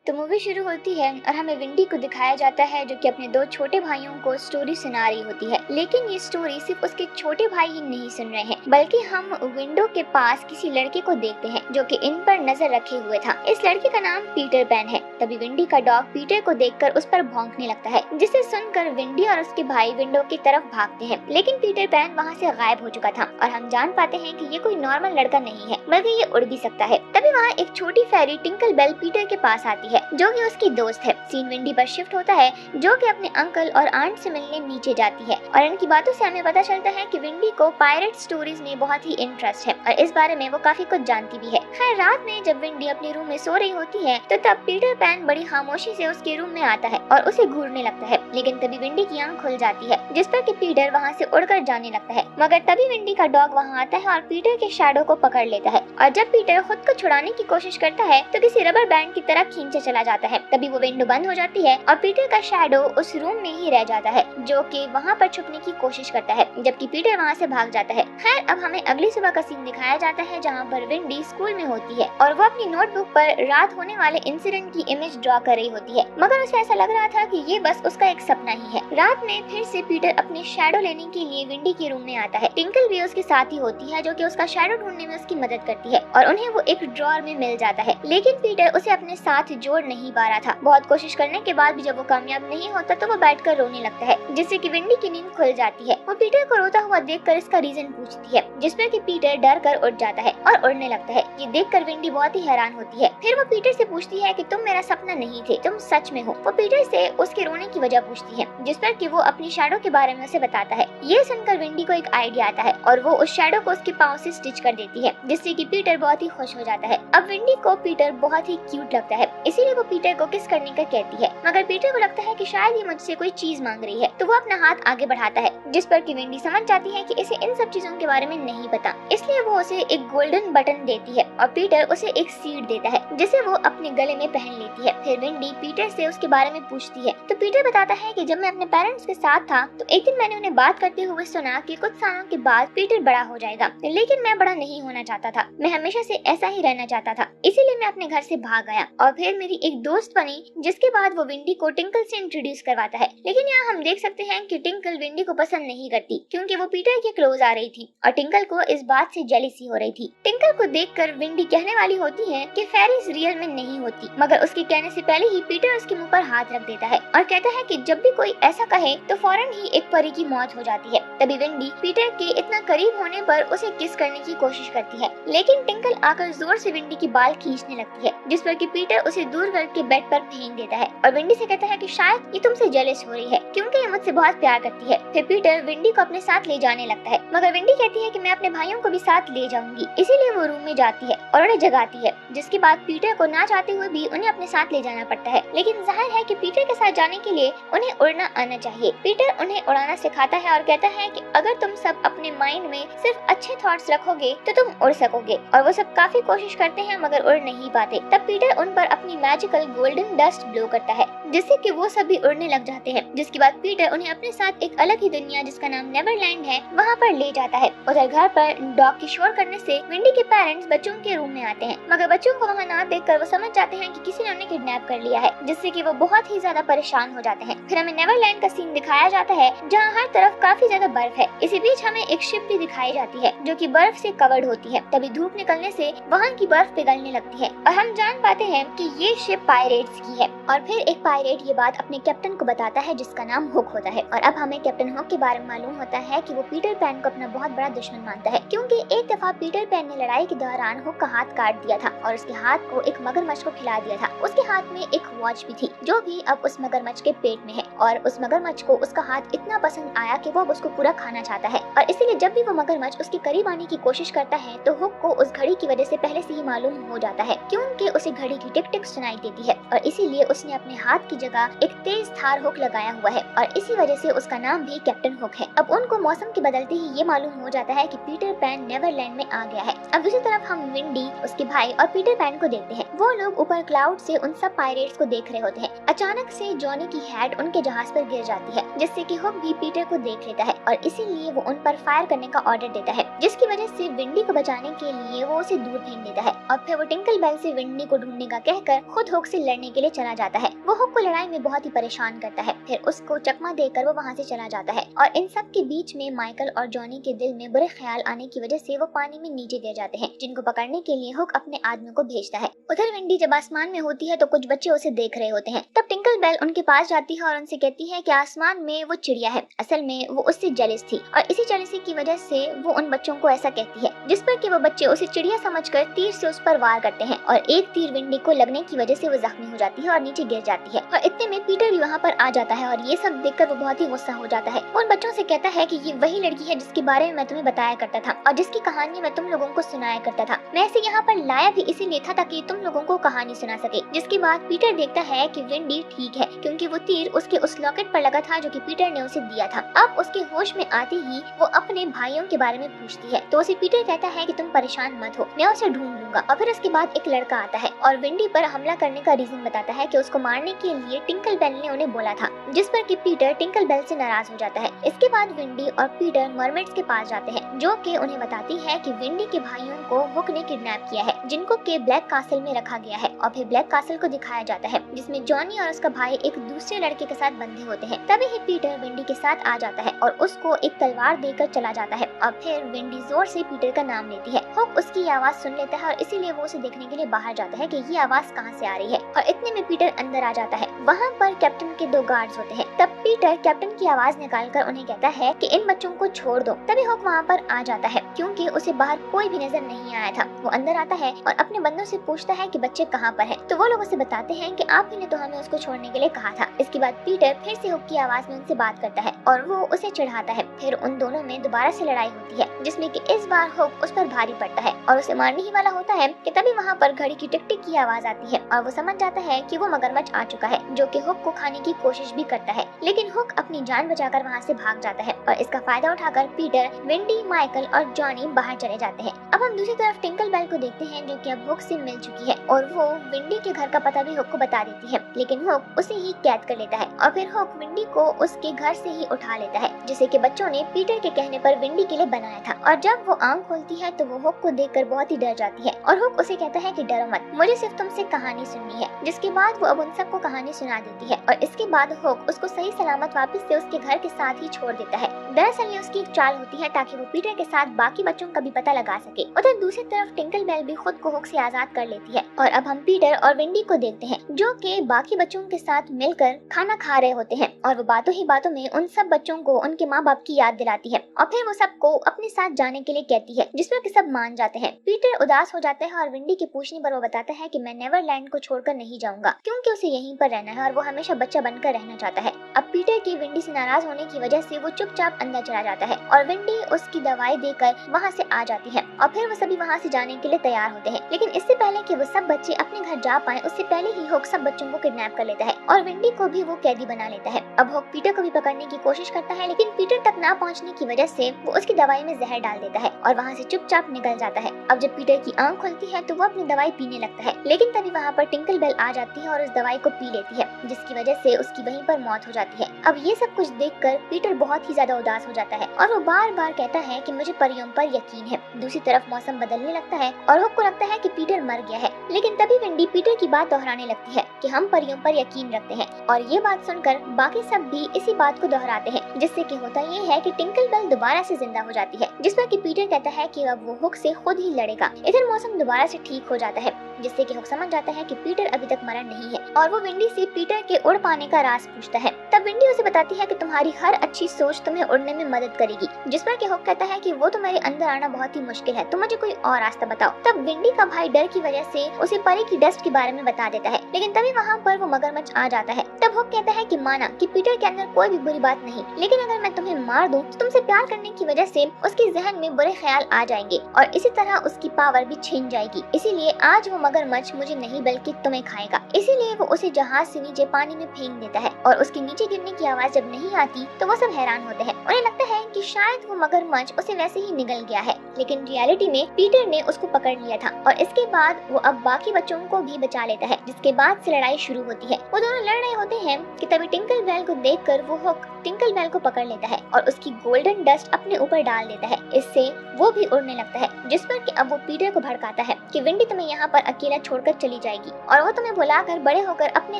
तो मूवी शुरू होती है और हमें विंडी को दिखाया जाता है जो कि अपने दो छोटे भाइयों को स्टोरी सुना रही होती है। लेकिन ये स्टोरी सिर्फ उसके छोटे भाई ही नहीं सुन रहे हैं, बल्कि हम विंडो के पास किसी लड़के को देखते हैं जो कि इन पर नजर रखे हुए था। इस लड़के का नाम पीटर पैन है। तभी विंडी का डॉग पीटर को देखकर उस पर भौंकने लगता है, जिसे सुनकर विंडी और उसके भाई विंडो की तरफ भागते हैं। लेकिन पीटर पैन वहाँ से गायब हो चुका था और हम जान पाते हैं कि ये कोई नॉर्मल लड़का नहीं है, बल्कि ये उड़ भी सकता है। तभी वहाँ एक छोटी फेरी टिंकल बेल पीटर के पास आती है जो कि उसकी दोस्त है। सीन विंडी पर शिफ्ट होता है जो कि अपने अंकल और आंट से मिलने नीचे जाती है और इनकी बातों से हमें पता चलता है कि विंडी को पायरेट स्टोरीज में बहुत ही इंटरेस्ट है और इस बारे में वो काफी कुछ जानती भी है। खैर रात में जब विंडी अपने रूम में सो रही होती है तो तब पीटर पैन बड़ी खामोशी से उसके रूम में आता है और उसे घूरने लगता है। लेकिन तभी विंडी की आंख खुल जाती है जिस पर कि पीटर वहाँ से उड़कर जाने लगता है, मगर तभी विंडी का डॉग वहाँ आता है और पीटर के शैडो को पकड़ लेता है। और जब पीटर खुद को छुड़ाने की कोशिश करता है तो किसी रबर बैंड की तरह खींचे चला जाता है। तभी वो विंडो बंद हो जाती है और पीटर का शैडो उस रूम में ही रह जाता है जो कि वहाँ पर छुपने की कोशिश करता है, जबकि पीटर वहाँ से भाग जाता है। खैर अब हमें अगली सुबह का सीन दिखाया जाता है जहाँ पर विंडी स्कूल में होती है और वो अपनी नोटबुक पर रात होने वाले इंसिडेंट की इमेज ड्रॉ कर रही होती है, मगर उसे ऐसा लग रहा था कि ये बस उसका एक सपना ही है। रात में फिर से पीटर अपने शैडो लेने के लिए विंडी के रूम में आता है। टिंकल भी उसके साथ ही होती है जो कि उसका शैडो ढूंढने में उसकी मदद करती है और उन्हें वो एक ड्रॉअर में मिल जाता है। लेकिन पीटर उसे अपने साथ जोड़ नहीं पा रहा था। बहुत कोशिश करने के बाद भी जब वो कामयाब नहीं होता तो वो बैठकर रोने लगता है, जिससे कि विंडी की नींद खुल जाती है। वो पीटर को रोता हुआ देखकर इसका रीजन पूछती है, जिसमें कि पीटर डर कर उठ जाता है और उड़ने लगता है। ये देखकर विंडी बहुत ही हैरान होती है। फिर वो पीटर से पूछती है कि तुम मेरा सपना नहीं थे, तुम सच में हो। वो पीटर से उसके रोने की वजह पूछती है, जिस पर कि वो अपनी शैडो के बारे में उसे बताता है। ये सुनकर विंडी को एक आइडिया आता है और वो उस शैडो को उसके पाँव से स्टिच कर देती है, जिससे कि पीटर बहुत ही खुश हो जाता है। अब विंडी को पीटर बहुत ही क्यूट लगता है, इसीलिए वो पीटर को किस करने का कहती है, मगर पीटर को लगता है कि शायद ये मुझसे कोई चीज मांग रही है, तो वो अपना हाथ आगे बढ़ाता है, जिस पर कि विंडी समझ जाती है कि इसे इन सब चीजों के बारे में नहीं पता। इसलिए वो उसे एक गोल्डन बटन देती है और पीटर उसे एक सीड देता है जिसे वो अपने गले में पहन लेती है। फिर विंडी पीटर से उसके बारे में पूछती है तो पीटर बताता है कि जब मैं अपने पेरेंट्स के साथ था तो एक दिन मैंने उन्हें बात करते हुए सुना कि कुछ सालों के बाद पीटर बड़ा हो जाएगा, लेकिन मैं बड़ा नहीं होना चाहता था। मैं हमेशा से ऐसा ही रहना चाहता था, इसीलिए मैं अपने घर से भाग गया और फिर मेरी एक दोस्त बनी, जिसके बाद वो विंडी को टिंकल से इंट्रोड्यूस करवाता है। लेकिन यहाँ हम देख सकते हैं कि टिंकल विंडी को पसंद नहीं करती क्योंकि वो पीटर के क्लोज आ रही थी और टिंकल को इस बात से जेलसी हो रही थी। टिंकल को देखकर विंडी कहने वाली होती है कि फेरीज रियल में नहीं होती, मगर उसके कहने से पहले ही पीटर उसके मुंह पर हाथ रख देता है और कहता है कि जब भी कोई ऐसा कहे तो फौरन ही एक परी की मौत हो जाती है। तभी विंडी पीटर के इतना करीब होने पर उसे किस करने की कोशिश करती है, लेकिन टिंकल आकर जोर से विंडी की बाल खींचने लगती है, जिस पर कि पीटर उसे दूर करके बेड पर फेंक देता है और विंडी से कहता है कि शायद ये तुमसे जेलस हो रही है क्योंकि ये मुझसे बहुत प्यार करती है। फिर पीटर विंडी को अपने साथ ले जाने लगता है, मगर विंडी कहती है कि मैं अपने भाइयों को भी साथ ले जाऊंगी। इसीलिए वो रूम में जाती है और उन्हें जगाती है, जिसके बाद पीटर को ना चाहते हुए भी उन्हें अपने साथ ले जाना पड़ता है। लेकिन जाहिर है कि पीटर के साथ जाने के लिए उन्हें उड़ना आना चाहिए। पीटर उन्हें उड़ाना सिखाता है और कहता है कि अगर तुम सब अपने माइंड में सिर्फ अच्छे थॉट्स रखोगे तो तुम उड़ सकोगे। और वो सब काफी कोशिश करते हैं मगर उड़ नहीं पाते। तब पीटर उन पर अपनी मैजिकल गोल्डन डस्ट ब्लो करता है, जिससे कि वो सभी उड़ने लग जाते हैं। जिसके बाद पीटर उन्हें अपने साथ एक अलग ही दुनिया जिसका नाम नेवरलैंड है वहाँ पर ले जाता है। उधर घर पर डॉग की शोर करने से विंडी के पेरेंट्स बच्चों के रूम में आते हैं, मगर बच्चों को वहाँ ना देखकर वो समझ जाते हैं कि किसी ने उन्हें किडनैप कर लिया है, जिससे कि वो बहुत ही ज्यादा परेशान हो जाते हैं। फिर हमें नेवरलैंड का सीन दिखाया जाता है जहाँ हर तरफ काफी ज्यादा बर्फ है। इसी बीच हमें एक शिप भी दिखाई जाती है जो कि बर्फ से कवर्ड होती है। तभी धूप निकलने से वहाँ की बर्फ पिघलने लगती है और हम जान पाते हैं कि ये शिप पायरेट्स की है। और फिर एक पायरेट ये बात अपने कैप्टन को बताता है जिसका नाम हुक होता है। और अब हमें कैप्टन हुक के बारे में मालूम होता है कि वो पीटर पैन को अपना बहुत बड़ा दुश्मन मानता है, क्योंकि एक दफा पीटर पैन ने लड़ाई के दौरान हुक का हाथ काट दिया था और उसके हाथ को एक मगरमच्छ को खिला दिया था। उसके हाथ में एक वॉच भी थी जो भी अब उस मगरमच्छ के पेट में है और उस मगरमच्छ को उसका हाथ इतना पसंद आया कि वो अब उसको पूरा खाना चाहता है। और इसीलिए जब भी वो मगरमच्छ उसके करीब आने की कोशिश करता है तो हुक को उस घड़ी की वजह से पहले से ही मालूम हो जाता है, क्योंकि उसे घड़ी की टिक टिक सुनाई देती है और इसीलिए उसने अपने हाथ की जगह एक तेज धार हुक लगाया हुआ है और इसी वजह से उसका नाम भी कैप्टन हुक है। अब उनको मौसम के बदलते ही ये मालूम हो जाता है कि पीटर पैन नेवरलैंड में आ गया है। अब दूसरी तरफ हम विंडी, उसके भाई और पीटर पैन को देखते हैं। वो लोग ऊपर क्लाउड से उन सब पायरेट्स को देख रहे होते हैं। अचानक से जॉनी की हैट उनके जहाज पर गिर जाती है, जिससे कि हुक भी पीटर को देख लेता है और इसीलिए वो उन पर फायर करने का ऑर्डर देता है, जिसकी वजह से विंडी को बचाने के लिए वो उसे दूर फेंक देता है। और फिर वो टिंकल बेल से विंडी को ढूंढने का कहकर खुद हुक से लड़ने के लिए चला जाता है। वो हुक को लड़ाई में बहुत ही परेशान करता है, फिर उसको चकमा देकर वो वहाँ से चला जाता है। और इन सब के बीच में माइकल और जॉनी के दिल में बुरे ख्याल आने की वजह से वो पानी में नीचे गिर जाते हैं, जिनको पकड़ने के लिए हुक अपने आदमियों को भेजता है। उधर विंडी जब आसमान में होती है तो कुछ बच्चे उसे देख रहे होते हैं। तब टिंकल बेल उनके पास जाती है और उनसे कहती है कि आसमान में वो चिड़िया है। असल में वो उससे जेलस थी और इसी जेलसी की वजह से वो उन बच्चों को ऐसा कहती है, जिस पर कि वो बच्चे उसे चिड़िया समझकर तीर से उस पर वार करते हैं और एक तीर विंडी को लगने की वजह से वो जख्मी हो जाती है और नीचे गिर जाती है। और इतने में पीटर भी वहाँ पर आ जाता है और ये सब देखकर वो बहुत ही गुस्सा हो जाता है। वो उन बच्चों से कहता है कि ये वही लड़की है जिसके बारे में मैं तुम्हें बताया करता था और जिसकी कहानी मैं तुम लोगों को सुनाया करता था। मैं इसे यहाँ पर लाया भी इसीलिए था ताकि तुम लोगों को कहानी सुना सके। जिसके बाद पीटर देखता है कि विंडी ठीक है, क्योंकि वो तीर उसके उस लॉकेट पर लगा था जो कि पीटर ने उसे दिया था। अब उसके होश में आते ही वो अपने भाइयों के बारे में पूछती है, तो उसे पीटर कहता है कि तुम परेशान मत हो, मैं उसे ढूंढ लूंगा। और फिर उसके बाद एक लड़का आता है और विंडी पर हमला करने का रीजन बताता है कि उसको मारने के लिए टिंकल बेल ने उन्हें बोला था, जिस पर कि पीटर टिंकल बेल से नाराज हो जाता है। इसके बाद विंडी और पीटर मरमेड्स के पास जाते हैं, जो कि उन्हें बताती है कि विंडी के भाइयों को हुक ने किडनैप किया है, जिनको के ब्लैक कासल में रखा गया है। और फिर ब्लैक कासल को दिखाया जाता है, जिसमें जॉनी और उसका भाई एक दूसरे लड़के के साथ बंधे होते हैं। तभी ही पीटर विंडी के साथ आ जाता है और उसको एक तलवार देकर चला जाता है। और फिर विंडी जोर से पीटर का नाम लेती है। हुक उसकी आवाज सुन लेता है और इसीलिए वो उसे देखने के लिए बाहर जाता है कि ये आवाज कहाँ से आ रही है। और इतने में पीटर अंदर आ जाता है। वहाँ पर कैप्टन के 2 गार्ड्स होते हैं। तब पीटर कैप्टन की आवाज निकालकर उन्हें कहता है कि इन बच्चों को छोड़ दो। तभी हुक वहाँ पर आ जाता है, क्योंकि उसे बाहर कोई भी नजर नहीं आया था। वो अंदर आता है और अपने बंदों से पूछता है कि बच्चे कहाँ पर हैं। तो वो लोग उसे बताते हैं कि आप ही ने तो हमें उसको छोड़ने के लिए कहा था। इसके बाद पीटर फिर से हुक की आवाज में उनसे बात करता है और वो उसे चिढ़ाता है। फिर उन दोनों में दोबारा से लड़ाई होती है, जिसमें कि इस बार हुक उस पर भारी पड़ता है और उसे मारने ही वाला होता है कि तभी वहाँ पर घड़ी की टिक टिक की आवाज आती है और वो समझ जाता है कि वो मगरमच्छ आ चुका है, जो कि हुक को खाने की कोशिश भी करता है। लेकिन हुक अपनी जान बचाकर वहाँ से भाग जाता है और इसका फायदा उठाकर पीटर, विंडी, माइकल और जॉनी बाहर चले जाते हैं। अब हम दूसरी तरफ टिंकल बेल को देखते हैं, जो कि अब हुक से मिल चुकी है और वो विंडी के घर का पता भी हुक को बता देती है। लेकिन हुक उसे ही कैद कर लेता है और फिर हुक विंडी को उसके घर से ही उठा लेता है, जिसे कि बच्चों ने पीटर के कहने पर विंडी के लिए बनाया था। और जब वो आंख खोलती है तो वो हुक को देखकर बहुत ही डर जाती है और हुक उसे कहता है कि डरो मत, मुझे सिर्फ तुमसे कहानी सुननी है। जिसके बाद वो अब उन सबको कहानी सुना देती है और इसके बाद हुक उसको सही सलामत वापस से उसके घर के साथ ही छोड़ देता है। दरअसल ये उसकी एक चाल होती है ताकि वो पीटर के साथ बाकी बच्चों का भी पता लगा सके। उधर दूसरी तरफ टिंकल बेल भी खुद को हुक से आजाद कर लेती है और अब हम पीटर और विंडी को देखते हैं, जो कि बाकी बच्चों के साथ मिलकर खाना खा रहे होते हैं और वो बातों ही बातों में उन सब बच्चों को उनके माँ बाप की याद दिलाती है और फिर वो सबको अपने साथ जाने के लिए कहती है, जिस पर कि सब मान जाते हैं। पीटर उदास हो जाता है और विंडी के पूछने पर वो बताता है कि मैं नेवरलैंड को छोड़कर नहीं जाऊंगा, क्योंकि उसे यहीं पर रहना है और वो हमेशा बच्चा बनकर रहना चाहता है। अब पीटर के विंडी से नाराज होने की वजह से वो चुपचाप अंदर चला जाता है और विंडी उसकी दवाई देकर वहाँ से आ जाती है और फिर वो सभी वहाँ से जाने के लिए तैयार होते हैं। लेकिन इससे पहले कि वो सब बच्चे अपने घर जा पाए, उससे पहले ही हुक सब बच्चों को किडनैप कर लेता है और विंडी को भी वो कैदी बना लेता है। अब हुक पीटर को भी पकड़ने की कोशिश करता है, लेकिन पीटर तक ना पहुँचने की वजह से वो उसकी दवाई में जहर डाल देता है और वहाँ से चुपचाप निकल जाता है। अब जब पीटर की आंख खुलती है तो वो अपनी दवाई पीने लगता है, लेकिन तभी वहाँ पर टिंकल बेल आ जाती है और उस दवाई को पी लेती है, जिसकी वजह से उसकी वहीं पर मौत हो जाती है। अब ये सब कुछ देखकर पीटर बहुत ही ज्यादा उदास हो जाता है और वो बार बार कहता है कि मुझे परियों पर यकीन है। दूसरी तरफ मौसम बदलने लगता है और हुक को लगता है कि पीटर मर गया है, लेकिन तभी विंडी पीटर की बात दोहराने लगती है कि हम परियों पर यकीन रखते हैं और ये बात सुनकर बाकी सब भी इसी बात को दोहराते हैं, जिससे कि होता ये है कि टिंकल बेल दोबारा से जिंदा हो जाती है, जिस पर कि पीटर कहता है कि अब वो हुक से खुद ही लड़ेगा। इधर मौसम दोबारा से ठीक हो जाता है, जिससे कि हुक समझ जाता है कि पीटर अभी तक मरा नहीं है और वो विंडी से पीटर के उड़ पाने का राज पूछता है। तब विंडी उसे बताती है कि तुम्हारी हर अच्छी सोच तुम्हें उड़ने में मदद करेगी, जिस पर कि हुक कहता है कि वो तो मेरे अंदर आना बहुत ही मुश्किल है, तो मुझे कोई और रास्ता बताओ। तब विंडी का भाई डर की वजह से उसे परी की डस्ट के बारे में बता देता है, लेकिन तभी वहाँ पर वो मगरमच्छ आ जाता है। तब हुक कहता है कि माना कि पीटर के अंदर कोई भी बुरी बात नहीं, लेकिन अगर मैं तुम्हें मार दूं तो तुमसे प्यार करने की वजह से उसके जहन में बुरे ख्याल आ जाएंगे और इसी तरह उसकी पावर भी छीन जाएगी। इसीलिए आज वो मगरमच्छ मुझे नहीं बल्कि तुम्हें खाएगा। इसीलिए वो उसे जहाज से नीचे पानी में फेंक देता है और उसके नीचे गिरने की आवाज जब नहीं आती तो वो सब हैरान होते हैं। उन्हें लगता है कि शायद वो मगरमच्छ उसे वैसे ही निगल गया है, लेकिन रियलिटी में पीटर ने उसको पकड़ लिया था और इसके बाद वो अब बाकी बच्चों को भी बचा लेता है, जिसके बाद से लड़ाई शुरू होती है। वो दोनों लड़ रहे होते हैं कि तभी टिंकल बेल को देखकर वो हुक टिंकल बेल को पकड़ लेता है और उसकी गोल्डन डस्ट अपने ऊपर डाल देता है। इससे वो भी उड़ने लगता है, जिस पर कि अब वो पीटर को भड़काता है कि विंडी तुम्हें यहाँ पर अकेला छोड़कर चली जाएगी और वो तुम्हें भुलाकर बड़े होकर अपने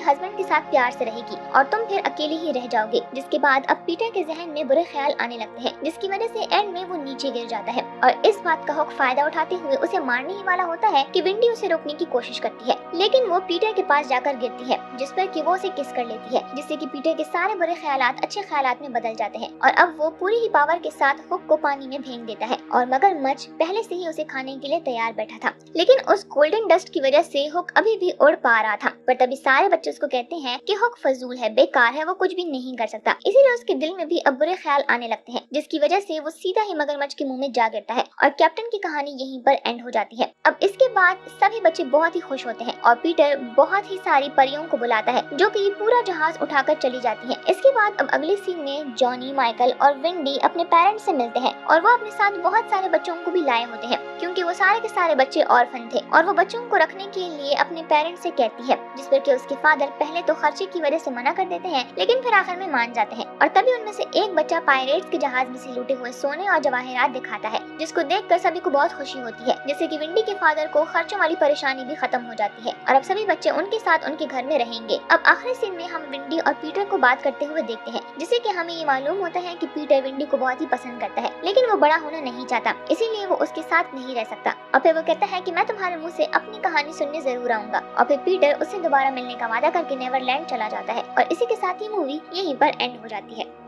हस्बैंड के साथ प्यार से रहेगी और तुम फिर अकेले ही रह जाओगे। जिसके बाद अब पीटर के जहन में बुरे ख्याल आने लगते हैं, जिसकी वजह से एंड में वो नीचे गिर जाता है और इस बात का हक फायदा उठाते हुए उसे मारने ही वाला होता है कि विंडी उसे रोकने की कोशिश करती है, लेकिन वो पीटर के पास जाकर गिरती है, जिस पर कि वो उसे किस कर लेती है, जिससे कि पीटर के सारे बुरे ख्यालात अच्छे ख्यालात में बदल जाते हैं और अब वो पूरी ही पावर के साथ हुक को पानी में फेंक देता है और मगरमच्छ पहले से ही उसे खाने के लिए तैयार बैठा था। लेकिन उस गोल्डन डस्ट की वजह से हुक अभी भी उड़ पा रहा था, पर तभी सारे बच्चे उसको कहते हैं कि हुक फजूल है, बेकार है, वो कुछ भी नहीं कर सकता। इसीलिए उसके दिल में भी अब बुरे ख्याल आने लगते हैं, जिसकी वजह से वो सीधा ही मगरमच्छ के मुंह में जा गिरता है और कैप्टन की कहानी यहीं पर एंड हो जाती है। अब इसके बाद सभी बच्चे बहुत ही खुश होते हैं और पीटर बहुत ही सारी परियों को बुलाता है जो कि पूरा जहाज उठाकर चली जाती है। इसके बाद अब अगले सीन में जॉनी, माइकल और विंडी अपने पेरेंट्स से मिलते हैं और वो अपने साथ बहुत सारे बच्चों को भी लाए होते हैं, क्योंकि वो सारे के सारे बच्चे ऑर्फन थे और वो बच्चों को रखने के लिए अपने पेरेंट्स से कहती है, जिस पर कि उसके फादर पहले तो खर्चे की वजह से मना कर देते हैं, लेकिन फिर आखिर में मान जाते हैं और तभी उनमें से एक बच्चा पायरेट्स के जहाज में से लूटे हुए सोने और जवाहरात दिखाता है, जिसको देखकर सभी को बहुत खुशी होती है, जिससे कि विंडी के फादर को खर्चों वाली परेशानी भी खत्म हो जाती है और अब सभी बच्चे उनके साथ उनके घर में रहेंगे। अब आखिरी सीन में हम विंडी और पीटर को बात करते हुए देखते हैं, जिससे कि हमें ये मालूम होता है कि पीटर विंडी को बहुत ही पसंद करता है, लेकिन वो बड़ा होना नहीं चाहता, इसीलिए वो उसके साथ नहीं रह सकता और फिर वो कहता है कि मैं तुम्हारे मुंह से अपनी कहानी सुनने जरूर आऊंगा और फिर पीटर उससे दोबारा मिलने का वादा करके नेवरलैंड चला जाता है और इसी के साथ ही मूवी यहीं पर एंड हो जाती है।